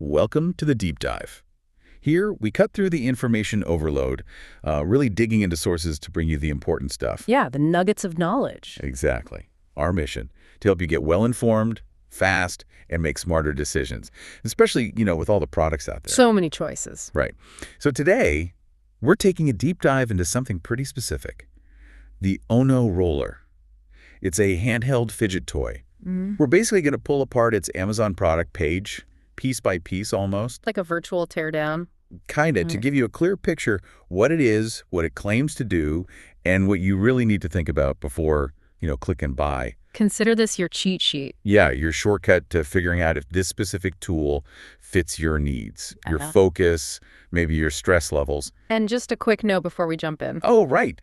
Welcome to the Deep Dive. Here, we cut through the information overload, really digging into sources to bring you the important stuff. Yeah, the nuggets of knowledge. Exactly. Our mission, to help you get well-informed, fast, and make smarter decisions, especially, with all the products out there. So many choices. Right. So today, we're taking a deep dive into something pretty specific. The Ono Roller. It's a handheld fidget toy. We're basically going to pull apart its Amazon product page, piece by piece almost. Like a virtual teardown. Kind of, to give you a clear picture what it is, what it claims to do, and what you really need to think about before, click and buy. Consider this your cheat sheet. Yeah, your shortcut to figuring out if this specific tool fits your needs, your focus, maybe your stress levels. And just a quick note before we jump in. Oh, right.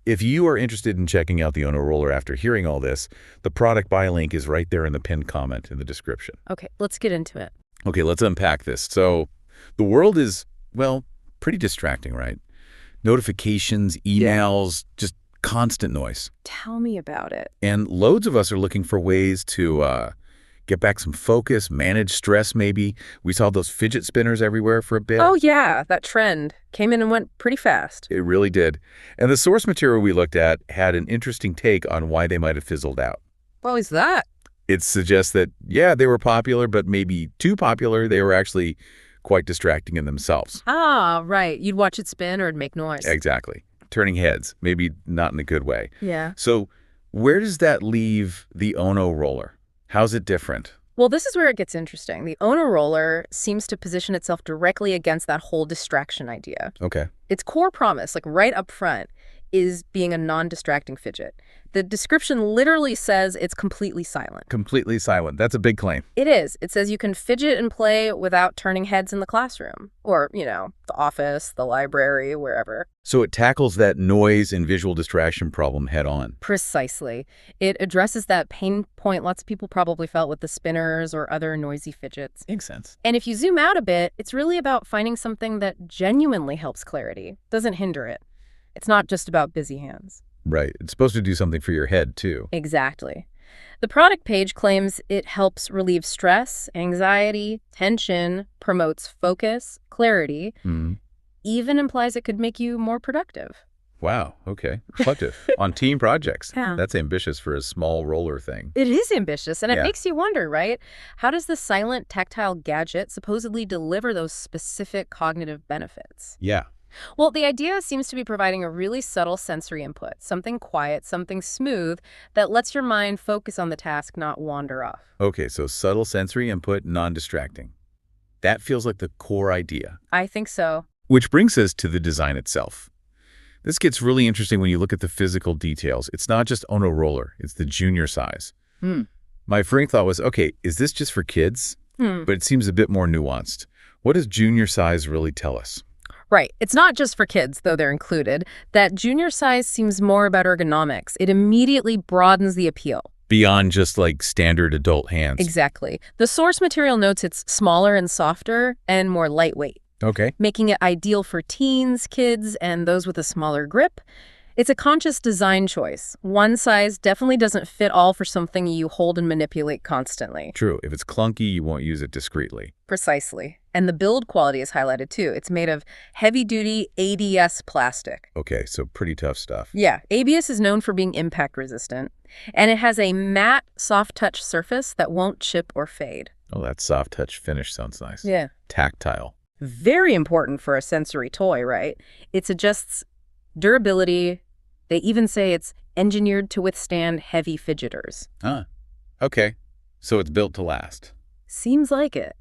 If you are interested in checking out the Ono Roller after hearing all this, the product buy link is right there in the pinned comment in the description. Okay, let's get into it. Okay, let's unpack this. So the world is, pretty distracting, right? Notifications, emails, just constant noise. Tell me about it. And loads of us are looking for ways to get back some focus, manage stress maybe. We saw those fidget spinners everywhere for a bit. Oh, yeah, that trend came in and went pretty fast. It really did. And the source material we looked at had an interesting take on why they might have fizzled out. What was that? It suggests that, they were popular, but maybe too popular. They were actually quite distracting in themselves. Ah, right. You'd watch it spin or it'd make noise. Exactly. Turning heads, maybe not in a good way. Yeah. So where does that leave the Ono Roller? How's it different? Well, this is where it gets interesting. The Ono Roller seems to position itself directly against that whole distraction idea. Okay. Its core promise, right up front, is being a non-distracting fidget. The description literally says it's completely silent. Completely silent. That's a big claim. It is. It says you can fidget and play without turning heads in the classroom or, the office, the library, wherever. So it tackles that noise and visual distraction problem head on. Precisely. It addresses that pain point lots of people probably felt with the spinners or other noisy fidgets. Makes sense. And if you zoom out a bit, it's really about finding something that genuinely helps clarity, doesn't hinder it. It's not just about busy hands. Right. It's supposed to do something for your head, too. Exactly. The product page claims it helps relieve stress, anxiety, tension, promotes focus, clarity, even implies it could make you more productive. Wow. Okay. Productive. On team projects. Yeah. That's ambitious for a small roller thing. It is ambitious, and it makes you wonder, right? How does the silent tactile gadget supposedly deliver those specific cognitive benefits? Yeah. Well, the idea seems to be providing a really subtle sensory input, something quiet, something smooth, that lets your mind focus on the task, not wander off. Okay, so subtle sensory input, non-distracting. That feels like the core idea. I think so. Which brings us to the design itself. This gets really interesting when you look at the physical details. It's not just Ono Roller, it's the junior size. My first thought was, okay, is this just for kids? But it seems a bit more nuanced. What does junior size really tell us? Right. It's not just for kids, though they're included. That junior size seems more about ergonomics. It immediately broadens the appeal. Beyond just standard adult hands. Exactly. The source material notes it's smaller and softer and more lightweight. Okay. Making it ideal for teens, kids, and those with a smaller grip. It's a conscious design choice. One size definitely doesn't fit all for something you hold and manipulate constantly. True. If it's clunky, you won't use it discreetly. Precisely. And the build quality is highlighted too. It's made of heavy-duty ABS plastic. Okay, so pretty tough stuff. Yeah, ABS is known for being impact resistant. And it has a matte, soft-touch surface that won't chip or fade. Oh, that soft touch finish sounds nice. Yeah. Tactile. Very important for a sensory toy, right? It suggests durability. They even say it's engineered to withstand heavy fidgeters. Okay. So it's built to last. Seems like it.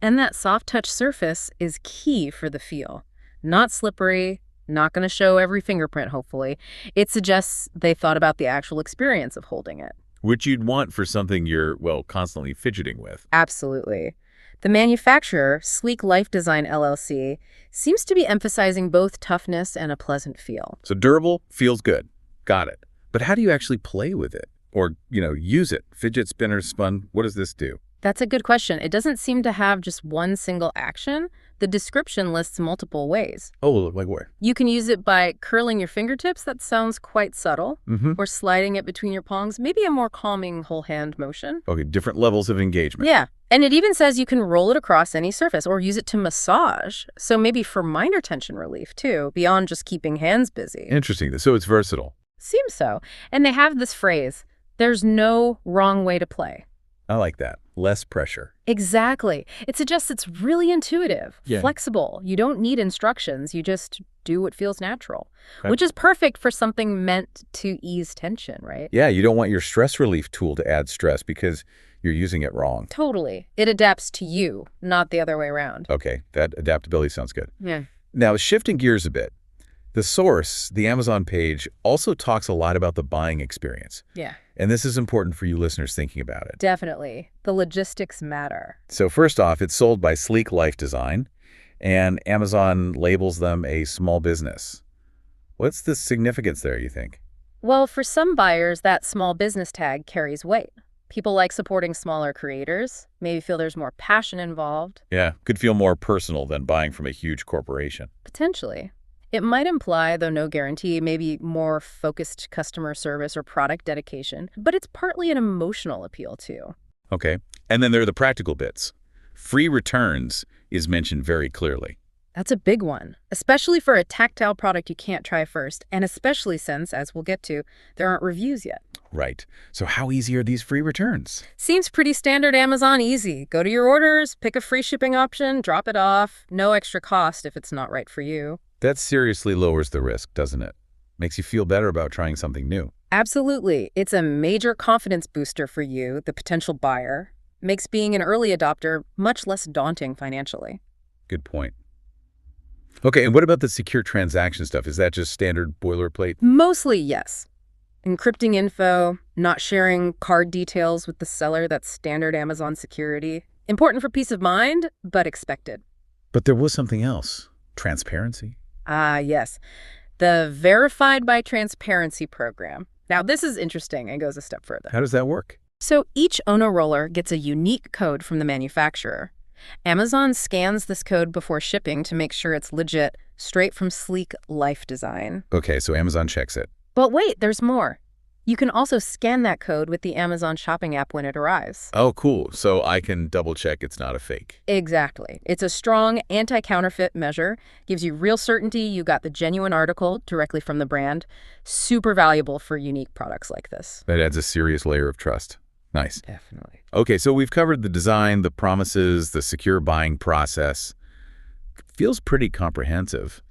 And that soft-touch surface is key for the feel. Not slippery, not going to show every fingerprint, hopefully. It suggests they thought about the actual experience of holding it. Which you'd want for something you're, constantly fidgeting with. Absolutely. The manufacturer, Sleek Life Design LLC, seems to be emphasizing both toughness and a pleasant feel. So durable, feels good. Got it. But how do you actually play with it? Or, use it? Fidget spinner, spun, what does this do? That's a good question. It doesn't seem to have just one single action. The description lists multiple ways. Oh, like where? You can use it by curling your fingertips. That sounds quite subtle. Or sliding it between your palms. Maybe a more calming whole hand motion. Okay, different levels of engagement. Yeah. And it even says you can roll it across any surface or use it to massage. So maybe for minor tension relief, too, beyond just keeping hands busy. Interesting. So it's versatile. Seems so. And they have this phrase, there's no wrong way to play. I like that. Less pressure. Exactly. It suggests it's really intuitive, flexible. You don't need instructions. You just do what feels natural, which is perfect for something meant to ease tension, right? Yeah, you don't want your stress relief tool to add stress because you're using it wrong. Totally. It adapts to you, not the other way around. Okay, that adaptability sounds good. Yeah. Now, shifting gears a bit, the source, the Amazon page, also talks a lot about the buying experience. Yeah. And this is important for you listeners thinking about it. Definitely. The logistics matter. So first off, it's sold by Sleek Life Design, and Amazon labels them a small business. What's the significance there, you think? Well, for some buyers, that small business tag carries weight. People like supporting smaller creators, maybe feel there's more passion involved. Yeah, could feel more personal than buying from a huge corporation. Potentially. It might imply, though no guarantee, maybe more focused customer service or product dedication, but it's partly an emotional appeal, too. Okay, and then there are the practical bits. Free returns is mentioned very clearly. That's a big one, especially for a tactile product you can't try first, and especially since, as we'll get to, there aren't reviews yet. Right. So how easy are these free returns? Seems pretty standard Amazon easy. Go to your orders, pick a free shipping option, drop it off. No extra cost if it's not right for you. That seriously lowers the risk, doesn't it? Makes you feel better about trying something new. Absolutely. It's a major confidence booster for you, the potential buyer. Makes being an early adopter much less daunting financially. Good point. Okay, and what about the secure transaction stuff? Is that just standard boilerplate? Mostly, yes. Encrypting info, not sharing card details with the seller, that's standard Amazon security. Important for peace of mind, but expected. But there was something else. Transparency. Ah, yes. The Verified by Transparency program. Now, this is interesting and goes a step further. How does that work? So each Ono roller gets a unique code from the manufacturer. Amazon scans this code before shipping to make sure it's legit, straight from Sleek Life Design. Okay, so Amazon checks it. But wait, there's more. You can also scan that code with the Amazon shopping app when it arrives. Oh, cool. So I can double check it's not a fake. Exactly. It's a strong anti-counterfeit measure, gives you real certainty you got the genuine article directly from the brand. Super valuable for unique products like this. That adds a serious layer of trust. Nice. Definitely. Okay, so we've covered the design, the promises, the secure buying process. Feels pretty comprehensive.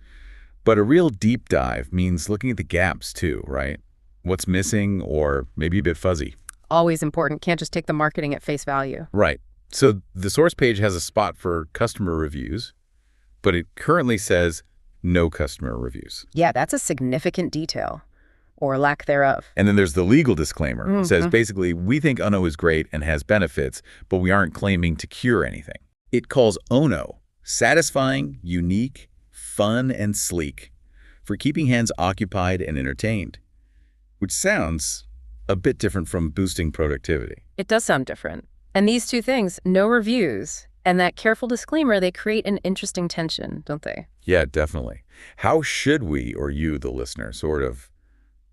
But a real deep dive means looking at the gaps too, right? What's missing or maybe a bit fuzzy. Always important. Can't just take the marketing at face value. Right. So the source page has a spot for customer reviews, but it currently says no customer reviews. Yeah, that's a significant detail. Or lack thereof. And then there's the legal disclaimer. It says basically, we think Ono is great and has benefits, but we aren't claiming to cure anything. It calls Ono satisfying, unique, fun, and sleek for keeping hands occupied and entertained, which sounds a bit different from boosting productivity. It does sound different. And these two things, no reviews, and that careful disclaimer, they create an interesting tension, don't they? Yeah, definitely. How should we, or you, the listener, sort of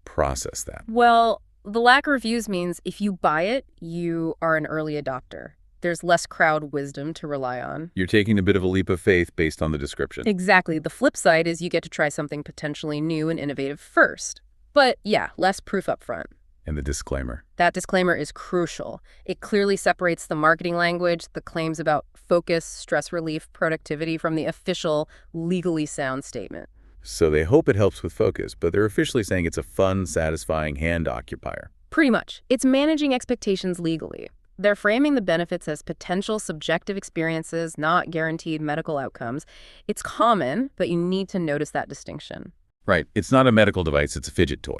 process that? Well, the lack of reviews means if you buy it, you are an early adopter. There's less crowd wisdom to rely on. You're taking a bit of a leap of faith based on the description. Exactly. The flip side is you get to try something potentially new and innovative first. But yeah, less proof up front. And the disclaimer. That disclaimer is crucial. It clearly separates the marketing language, the claims about focus, stress relief, productivity from the official, legally sound statement. So they hope it helps with focus, but they're officially saying it's a fun, satisfying hand occupier. Pretty much. It's managing expectations legally. They're framing the benefits as potential subjective experiences, not guaranteed medical outcomes. It's common, but you need to notice that distinction. Right. It's not a medical device, it's a fidget toy.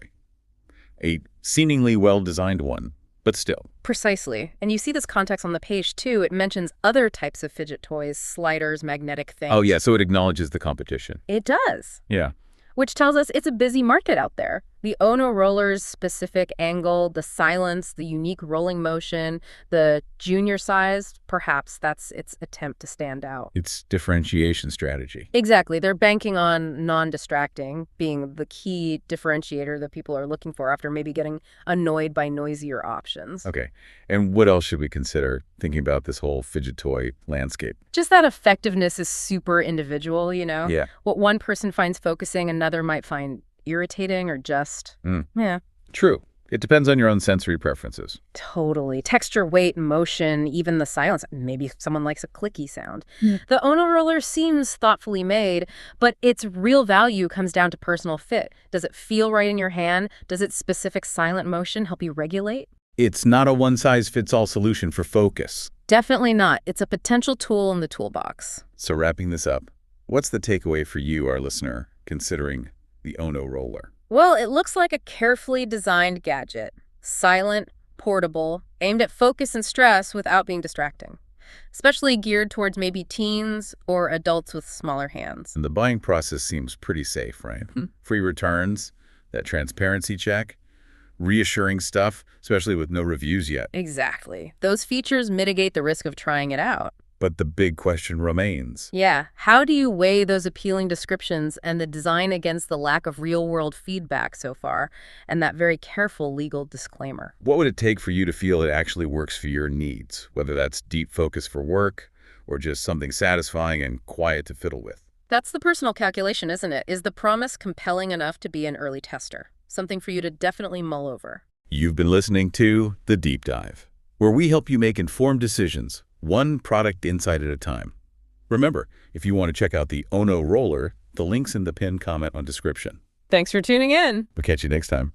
A seemingly well-designed one, but still. Precisely. And you see this context on the page, too. It mentions other types of fidget toys, sliders, magnetic things. Oh, yeah, so it acknowledges the competition. It does. Yeah. Which tells us it's a busy market out there. The Ono roller's specific angle, the silence, the unique rolling motion, the junior size, perhaps that's its attempt to stand out. It's differentiation strategy. Exactly. They're banking on non-distracting being the key differentiator that people are looking for after maybe getting annoyed by noisier options. Okay. And what else should we consider thinking about this whole fidget toy landscape? Just that effectiveness is super individual, you know? Yeah. What one person finds focusing, another might find irritating or just, yeah. True. It depends on your own sensory preferences. Totally. Texture, weight, motion, even the silence. Maybe someone likes a clicky sound. The Ono roller seems thoughtfully made, but its real value comes down to personal fit. Does it feel right in your hand? Does its specific silent motion help you regulate? It's not a one-size-fits-all solution for focus. Definitely not. It's a potential tool in the toolbox. So wrapping this up, what's the takeaway for you, our listener, considering the Ono roller? Well, it looks like a carefully designed gadget. Silent, portable, aimed at focus and stress without being distracting. Especially geared towards maybe teens or adults with smaller hands. And the buying process seems pretty safe, right? Free returns, that transparency check, reassuring stuff, especially with no reviews yet. Exactly. Those features mitigate the risk of trying it out. But the big question remains. Yeah. How do you weigh those appealing descriptions and the design against the lack of real-world feedback so far, and that very careful legal disclaimer? What would it take for you to feel it actually works for your needs, whether that's deep focus for work or just something satisfying and quiet to fiddle with? That's the personal calculation, isn't it? Is the promise compelling enough to be an early tester? Something for you to definitely mull over. You've been listening to The Deep Dive, where we help you make informed decisions, one product insight at a time. Remember, if you want to check out the Ono roller, the link's in the pinned comment on description. Thanks for tuning in. We'll catch you next time.